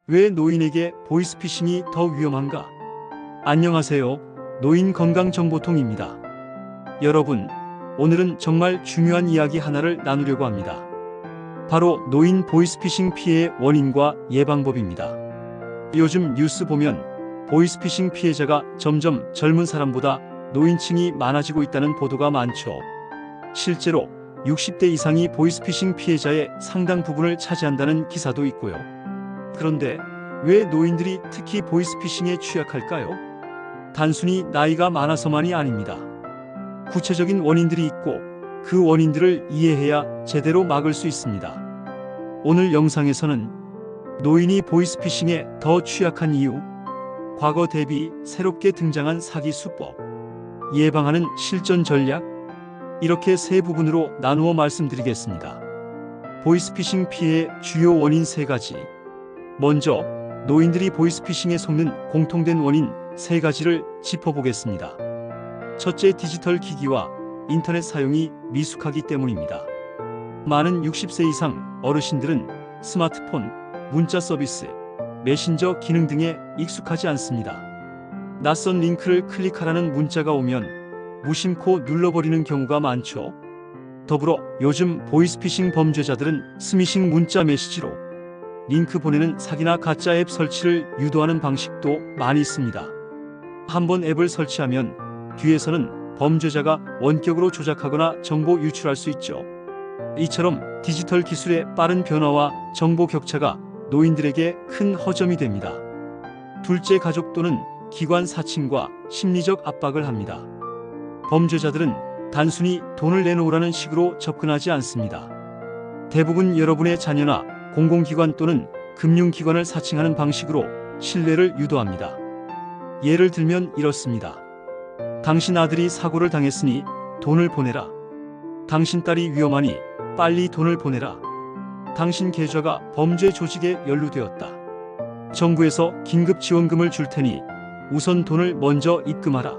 왜 노인에게 보이스피싱이 더 위험한가? 안녕하세요. 노인건강정보통입니다. 여러분, 오늘은 정말 중요한 이야기 하나를 나누려고 합니다. 바로 노인 보이스피싱 피해의 원인과 예방법입니다. 요즘 뉴스 보면 보이스피싱 피해자가 점점 젊은 사람보다 노인층이 많아지고 있다는 보도가 많죠. 실제로 60대 이상이 보이스피싱 피해자의 상당 부분을 차지한다는 기사도 있고요. 그런데 왜 노인들이 특히 보이스피싱에 취약할까요? 단순히 나이가 많아서만이 아닙니다. 구체적인 원인들이 있고 그 원인들을 이해해야 제대로 막을 수 있습니다. 오늘 영상에서는 노인이 보이스피싱에 더 취약한 이유, 과거 대비 새롭게 등장한 사기 수법, 예방하는 실전 전략, 이렇게 세 부분으로 나누어 말씀드리겠습니다. 보이스피싱 피해의 주요 원인 세 가지. 먼저 노인들이 보이스피싱에 속는 공통된 원인 세 가지를 짚어보겠습니다. 첫째, 디지털 기기와 인터넷 사용이 미숙하기 때문입니다. 많은 60세 이상 어르신들은 스마트폰, 문자 서비스, 메신저 기능 등에 익숙하지 않습니다. 낯선 링크를 클릭하라는 문자가 오면 무심코 눌러버리는 경우가 많죠. 더불어 요즘 보이스피싱 범죄자들은 스미싱 문자 메시지로 링크 보내는 사기나 가짜 앱 설치를 유도하는 방식도 많이 있습니다. 한번 앱을 설치하면 뒤에서는 범죄자가 원격으로 조작하거나 정보 유출할 수 있죠. 이처럼 디지털 기술의 빠른 변화와 정보 격차가 노인들에게 큰 허점이 됩니다. 둘째, 가족 또는 기관 사칭과 심리적 압박을 합니다. 범죄자들은 단순히 돈을 내놓으라는 식으로 접근하지 않습니다. 대부분 여러분의 자녀나 공공기관 또는 금융기관을 사칭하는 방식으로 신뢰를 유도합니다. 예를 들면 이렇습니다. 당신 아들이 사고를 당했으니 돈을 보내라. 당신 딸이 위험하니 빨리 돈을 보내라. 당신 계좌가 범죄 조직에 연루되었다. 정부에서 긴급 지원금을 줄 테니 우선 돈을 먼저 입금하라.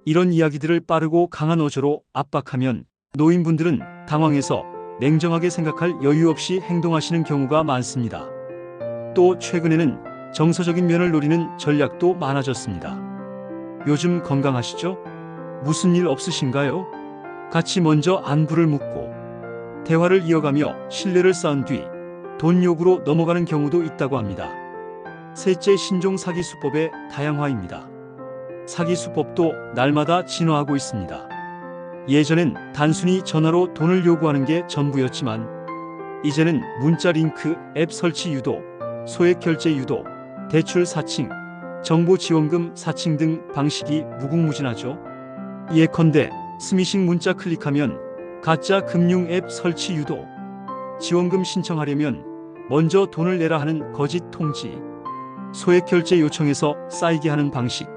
이런 이야기들을 빠르고 강한 어조로 압박하면 노인분들은 당황해서 냉정하게 생각할 여유 없이 행동하시는 경우가 많습니다. 또 최근에는 정서적인 면을 노리는 전략도 많아졌습니다. 요즘 건강하시죠? 무슨 일 없으신가요? 같이 먼저 안부를 묻고 대화를 이어가며 신뢰를 쌓은 뒤 돈 요구로 넘어가는 경우도 있다고 합니다. 셋째, 신종 사기 수법의 다양화입니다. 사기 수법도 날마다 진화하고 있습니다. 예전엔 단순히 전화로 돈을 요구하는 게 전부였지만 이제는 문자 링크, 앱 설치 유도, 소액 결제 유도, 대출 사칭, 정보 지원금 사칭 등 방식이 무궁무진하죠. 예컨대 스미싱 문자 클릭하면 가짜 금융 앱 설치 유도, 지원금 신청하려면 먼저 돈을 내라 하는 거짓 통지, 소액 결제 요청해서 쌓이게 하는 방식.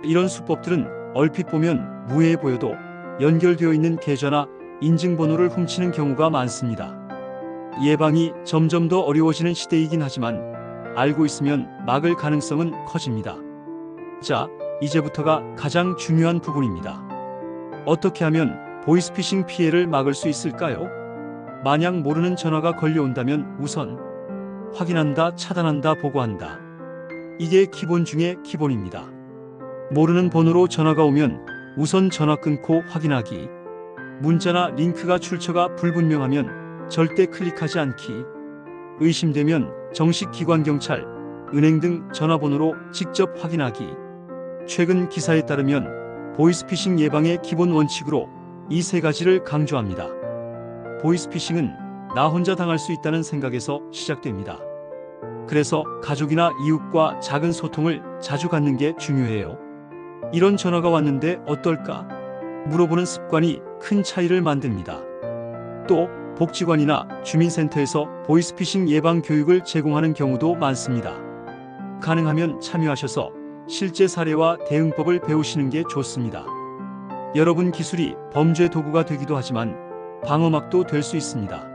이런 수법들은 얼핏 보면 무해해 보여도 연결되어 있는 계좌나 인증번호를 훔치는 경우가 많습니다. 예방이 점점 더 어려워지는 시대이긴 하지만 알고 있으면 막을 가능성은 커집니다. 자, 이제부터가 가장 중요한 부분입니다. 어떻게 하면 보이스피싱 피해를 막을 수 있을까요? 만약 모르는 전화가 걸려온다면 우선 확인한다, 차단한다, 보고한다. 이게 기본 중에 기본입니다. 모르는 번호로 전화가 오면 우선 전화 끊고 확인하기. 문자나 링크가 출처가 불분명하면 절대 클릭하지 않기. 의심되면 정식 기관, 경찰, 은행 등 전화번호로 직접 확인하기. 최근 기사에 따르면 보이스피싱 예방의 기본 원칙으로 이 세 가지를 강조합니다. 보이스피싱은 나 혼자 당할 수 있다는 생각에서 시작됩니다. 그래서 가족이나 이웃과 작은 소통을 자주 갖는 게 중요해요. 이런 전화가 왔는데 어떨까? 물어보는 습관이 큰 차이를 만듭니다. 또 복지관이나 주민센터에서 보이스피싱 예방 교육을 제공하는 경우도 많습니다. 가능하면 참여하셔서 실제 사례와 대응법을 배우시는 게 좋습니다. 여러분, 기술이 범죄 도구가 되기도 하지만 방어막도 될 수 있습니다.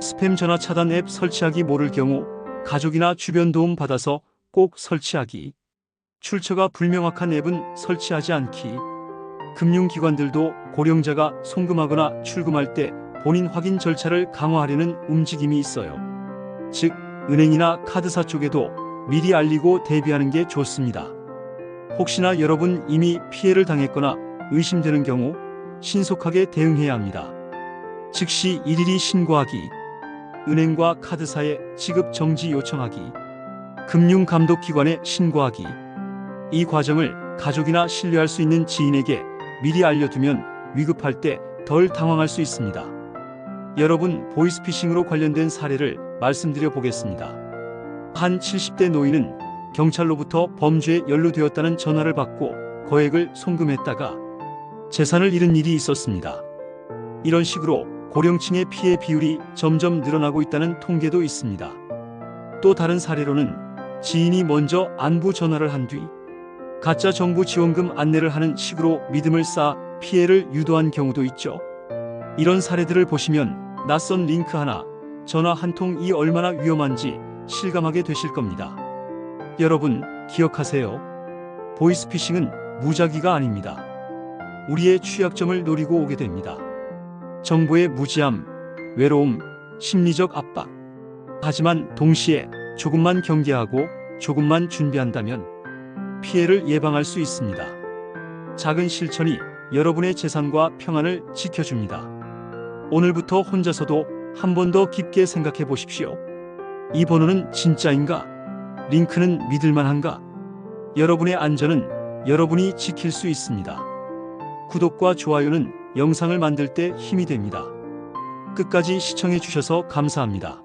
스팸 전화 차단 앱 설치하기, 모를 경우 가족이나 주변 도움 받아서 꼭 설치하기. 출처가 불명확한 앱은 설치하지 않기. 금융기관들도 고령자가 송금하거나 출금할 때 본인 확인 절차를 강화하려는 움직임이 있어요. 즉, 은행이나 카드사 쪽에도 미리 알리고 대비하는 게 좋습니다. 혹시나 여러분 이미 피해를 당했거나 의심되는 경우 신속하게 대응해야 합니다. 즉시 일일이 신고하기, 은행과 카드사에 지급 정지 요청하기, 금융감독기관에 신고하기. 이 과정을 가족이나 신뢰할 수 있는 지인에게 미리 알려두면 위급할 때 덜 당황할 수 있습니다. 여러분, 보이스피싱으로 관련된 사례를 말씀드려 보겠습니다. 한 70대 노인은 경찰로부터 범죄에 연루되었다는 전화를 받고 거액을 송금했다가 재산을 잃은 일이 있었습니다. 이런 식으로 고령층의 피해 비율이 점점 늘어나고 있다는 통계도 있습니다. 또 다른 사례로는 지인이 먼저 안부 전화를 한 뒤 가짜 정부 지원금 안내를 하는 식으로 믿음을 쌓아 피해를 유도한 경우도 있죠. 이런 사례들을 보시면 낯선 링크 하나, 전화 한 통이 얼마나 위험한지 실감하게 되실 겁니다. 여러분, 기억하세요. 보이스피싱은 무작위가 아닙니다. 우리의 취약점을 노리고 오게 됩니다. 정보의 무지함, 외로움, 심리적 압박. 하지만 동시에 조금만 경계하고 조금만 준비한다면 피해를 예방할 수 있습니다. 작은 실천이 여러분의 재산과 평안을 지켜줍니다. 오늘부터 혼자서도 한 번 더 깊게 생각해 보십시오. 이 번호는 진짜인가? 링크는 믿을만한가? 여러분의 안전은 여러분이 지킬 수 있습니다. 구독과 좋아요는 영상을 만들 때 힘이 됩니다. 끝까지 시청해 주셔서 감사합니다.